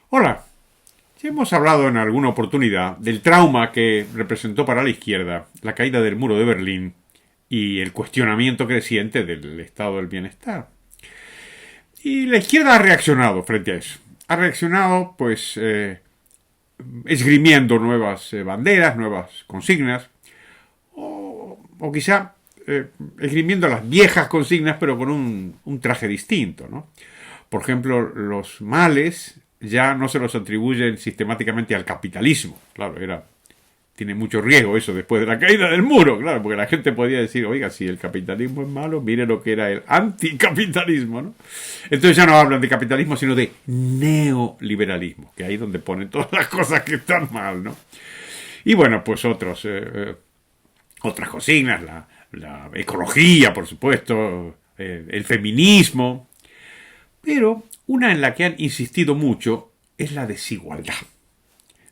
Hola, ya hemos hablado en alguna oportunidad del trauma que representó para la izquierda la caída del muro de Berlín y el cuestionamiento creciente del estado del bienestar. Y la izquierda ha reaccionado frente a eso. Ha reaccionado, pues, esgrimiendo nuevas banderas, nuevas consignas, o quizá esgrimiendo las viejas consignas, pero con un traje distinto, ¿no? Por ejemplo, los males ya no se los atribuyen sistemáticamente al capitalismo. Claro, tiene mucho riesgo eso después de la caída del muro, claro, porque la gente podía decir, oiga, si el capitalismo es malo, mire lo que era el anticapitalismo, ¿no? Entonces ya no hablan de capitalismo, sino de neoliberalismo, que ahí es donde ponen todas las cosas que están mal, ¿no? Y bueno, pues otras consignas, la ecología, por supuesto, el feminismo, pero una en la que han insistido mucho es la desigualdad.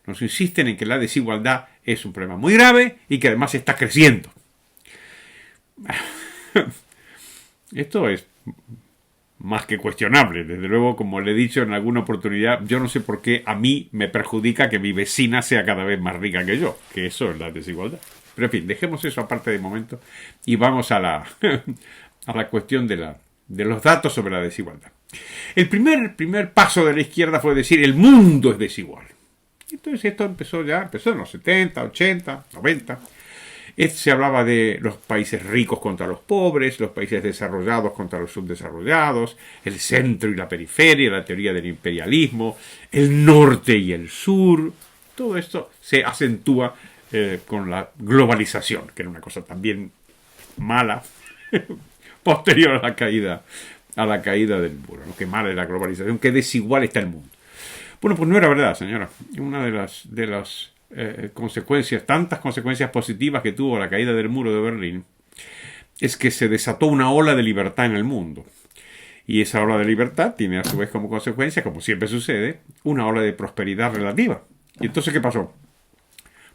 Nos insisten en que la desigualdad es un problema muy grave y que además está creciendo. Esto es más que cuestionable. Desde luego, como le he dicho en alguna oportunidad, yo no sé por qué a mí me perjudica que mi vecina sea cada vez más rica que yo, que eso es la desigualdad. Pero en fin, dejemos eso aparte de momento y vamos a la, a la cuestión de los datos sobre la desigualdad. El primer paso de la izquierda fue decir el mundo es desigual. Entonces esto empezó en los 70, 80, 90. Se hablaba de los países ricos contra los pobres, los países desarrollados contra los subdesarrollados, el centro y la periferia, la teoría del imperialismo, el norte y el sur. Todo esto se acentúa con la globalización, que era una cosa también mala, posterior a la caída del muro. ¿No? Qué mala es la globalización, qué desigual está el mundo. Bueno, pues no era verdad, señora. Una de las consecuencias, tantas consecuencias positivas que tuvo la caída del muro de Berlín, es que se desató una ola de libertad en el mundo. Y esa ola de libertad tiene a su vez como consecuencia, como siempre sucede, una ola de prosperidad relativa. ¿Y entonces qué pasó?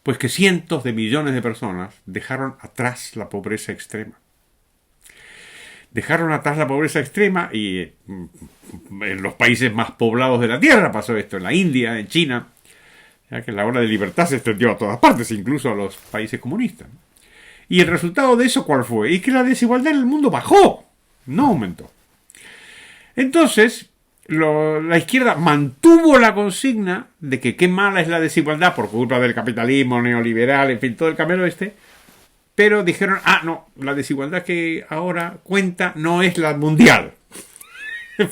Pues que cientos de millones de personas dejaron atrás la pobreza extrema. Dejaron atrás la pobreza extrema y en los países más poblados de la Tierra pasó esto, en la India, en China, ya que la ola de libertad se extendió a todas partes, incluso a los países comunistas. Y el resultado de eso, ¿cuál fue? Y que la desigualdad en el mundo bajó, no aumentó. Entonces, la izquierda mantuvo la consigna de que qué mala es la desigualdad por culpa del capitalismo neoliberal, en fin, todo el camino este. Pero dijeron, no, la desigualdad que ahora cuenta no es la mundial.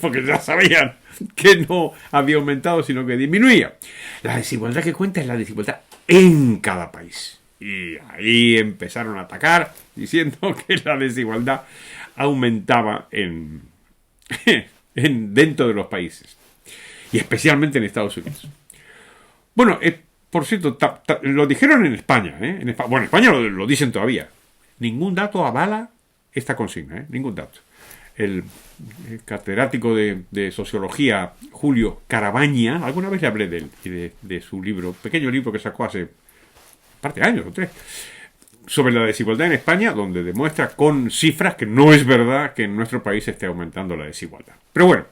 Porque ya sabían que no había aumentado, sino que disminuía. La desigualdad que cuenta es la desigualdad en cada país. Y ahí empezaron a atacar, diciendo que la desigualdad aumentaba dentro de los países. Y especialmente en Estados Unidos. Bueno, por cierto, lo dijeron en España, ¿eh? Bueno, en España lo dicen todavía. Ningún dato avala esta consigna, ningún dato. El catedrático de sociología, Julio Carabaña, alguna vez le hablé de él y de su libro, pequeño libro que sacó hace parte de años o 3, sobre la desigualdad en España, donde demuestra con cifras que no es verdad que en nuestro país esté aumentando la desigualdad. Pero bueno,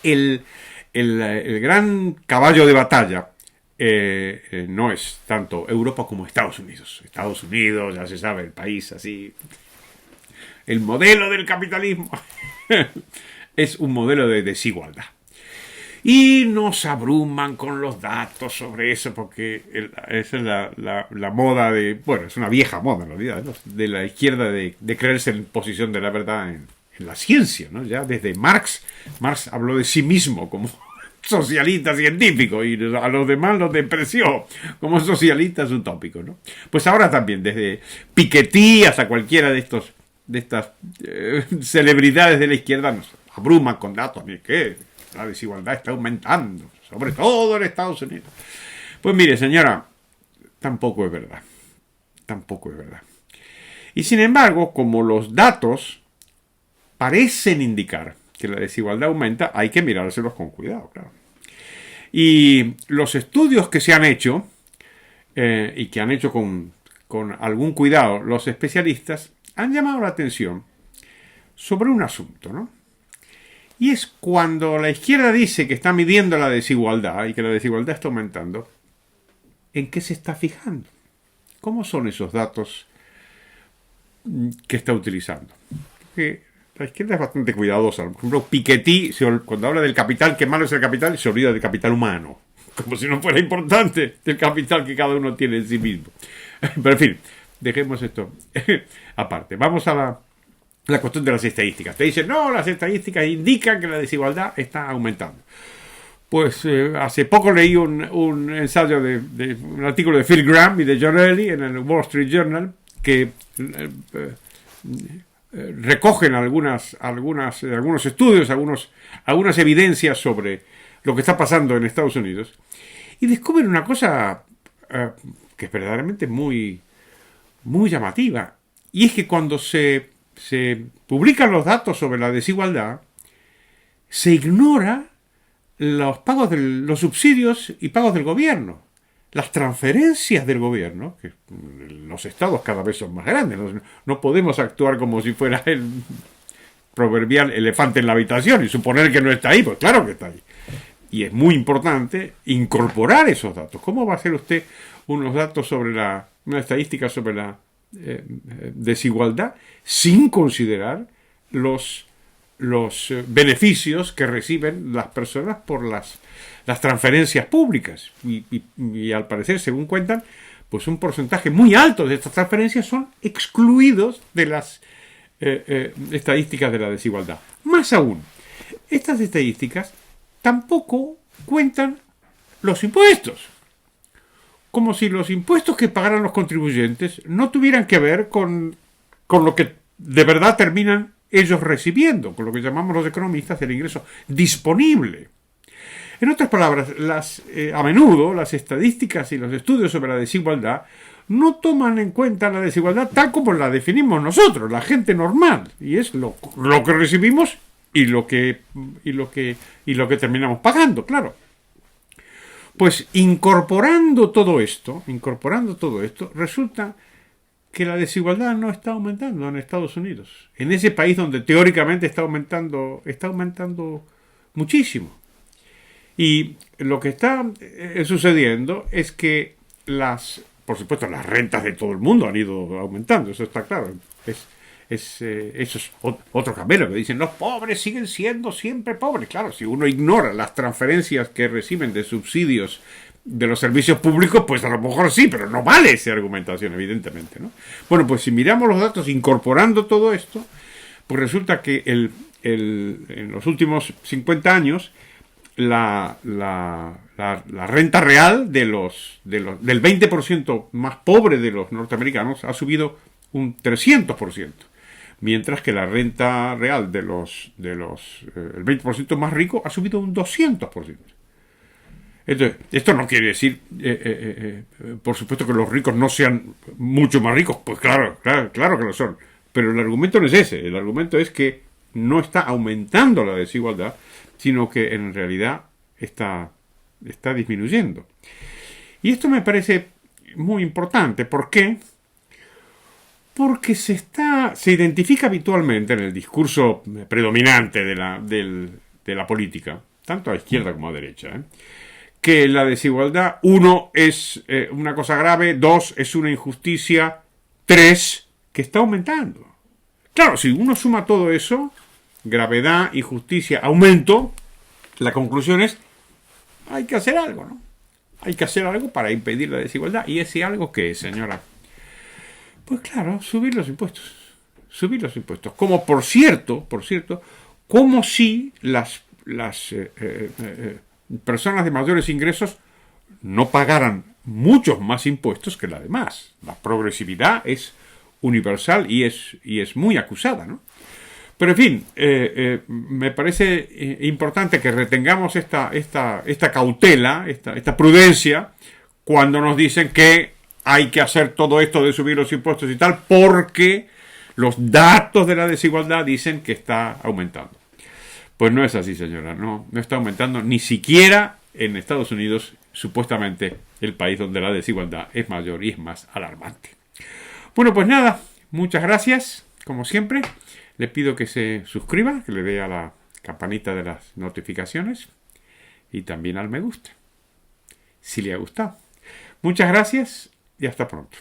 el gran caballo de batalla no es tanto Europa como Estados Unidos. Estados Unidos, ya se sabe, el país así. El modelo del capitalismo es un modelo de desigualdad. Y nos abruman con los datos sobre eso, porque esa es la moda bueno, es una vieja moda en realidad, ¿no? De la izquierda de creerse en posición de la verdad en la ciencia, ¿no? Ya desde Marx habló de sí mismo como socialista científico y a los demás los despreció como socialistas utópicos, ¿no? Pues ahora también, desde Piketty hasta cualquiera de estas celebridades de la izquierda nos abruman con datos, que la desigualdad está aumentando, sobre todo en Estados Unidos. Pues mire, señora, tampoco es verdad. Tampoco es verdad. Y sin embargo, como los datos parecen indicar que la desigualdad aumenta, hay que mirárselos con cuidado, claro. Y los estudios que se han hecho, y que han hecho con algún cuidado los especialistas, han llamado la atención sobre un asunto, ¿no? Y es cuando la izquierda dice que está midiendo la desigualdad y que la desigualdad está aumentando, ¿en qué se está fijando? ¿Cómo son esos datos que está utilizando? Porque la izquierda es bastante cuidadosa. Por ejemplo, Piketty, cuando habla del capital, qué malo es el capital, se olvida del capital humano. Como si no fuera importante el capital que cada uno tiene en sí mismo. Pero en fin, dejemos esto aparte. Vamos a la cuestión de las estadísticas. Te dicen, no, las estadísticas indican que la desigualdad está aumentando. Pues hace poco leí un ensayo un artículo de Phil Gramm y de John Early en el Wall Street Journal que recogen algunos estudios, algunas evidencias sobre lo que está pasando en Estados Unidos y descubren una cosa que es verdaderamente muy, muy llamativa, y es que cuando se publican los datos sobre la desigualdad, se ignora los pagos los subsidios y pagos del gobierno, las transferencias del gobierno, que los estados cada vez son más grandes, no podemos actuar como si fuera el proverbial elefante en la habitación y suponer que no está ahí, pues claro que está ahí. Y es muy importante incorporar esos datos. ¿Cómo va a hacer usted unos datos una estadística sobre la desigualdad sin considerar los beneficios que reciben las personas por las transferencias públicas? Y al parecer, según cuentan, pues un porcentaje muy alto de estas transferencias son excluidos de las estadísticas de la desigualdad. Más aún, estas estadísticas tampoco cuentan los impuestos. Como si los impuestos que pagaran los contribuyentes no tuvieran que ver con lo que de verdad terminan ellos recibiendo, con lo que llamamos los economistas el ingreso disponible. En otras palabras, a menudo las estadísticas y los estudios sobre la desigualdad no toman en cuenta la desigualdad tal como la definimos nosotros, la gente normal, y es lo que recibimos y lo que terminamos pagando, claro. Pues incorporando todo esto, resulta que la desigualdad no está aumentando en Estados Unidos, en ese país donde teóricamente está aumentando muchísimo. Y lo que está sucediendo es que por supuesto, las rentas de todo el mundo han ido aumentando, eso está claro. Eso es otro camelo que dicen, los pobres siguen siendo siempre pobres. Claro, si uno ignora las transferencias que reciben de subsidios de los servicios públicos, pues a lo mejor sí, pero no vale esa argumentación, evidentemente, ¿no? Bueno, pues si miramos los datos incorporando todo esto, pues resulta que en los últimos 50 años la renta real del 20% más pobre de los norteamericanos ha subido un 300%. Mientras que la renta real el 20% más rico ha subido un 200%. Entonces, esto no quiere decir, por supuesto, que los ricos no sean mucho más ricos. Pues claro que lo son. Pero el argumento no es ese. El argumento es que no está aumentando la desigualdad, sino que en realidad está disminuyendo. Y esto me parece muy importante. ¿Por qué? Porque se identifica habitualmente en el discurso predominante de la política, tanto a izquierda como a derecha, que la desigualdad, 1, es una cosa grave, 2, es una injusticia, 3, que está aumentando. Claro, si uno suma todo eso, gravedad, injusticia, aumento, la conclusión es, hay que hacer algo, ¿no? Hay que hacer algo para impedir la desigualdad. ¿Y ese algo qué es, señora? Pues claro, subir los impuestos. Como por cierto, como si las personas de mayores ingresos no pagaran muchos más impuestos que las demás. La progresividad es universal y es muy acusada, ¿no? Pero en fin, me parece importante que retengamos esta cautela, esta prudencia, cuando nos dicen que hay que hacer todo esto de subir los impuestos y tal, porque los datos de la desigualdad dicen que está aumentando. Pues no es así, señora, no está aumentando ni siquiera en Estados Unidos, supuestamente el país donde la desigualdad es mayor y es más alarmante. Bueno, pues nada, muchas gracias, como siempre. Le pido que se suscriba, que le dé a campanita de las notificaciones y también al me gusta, si le ha gustado. Muchas gracias y hasta pronto.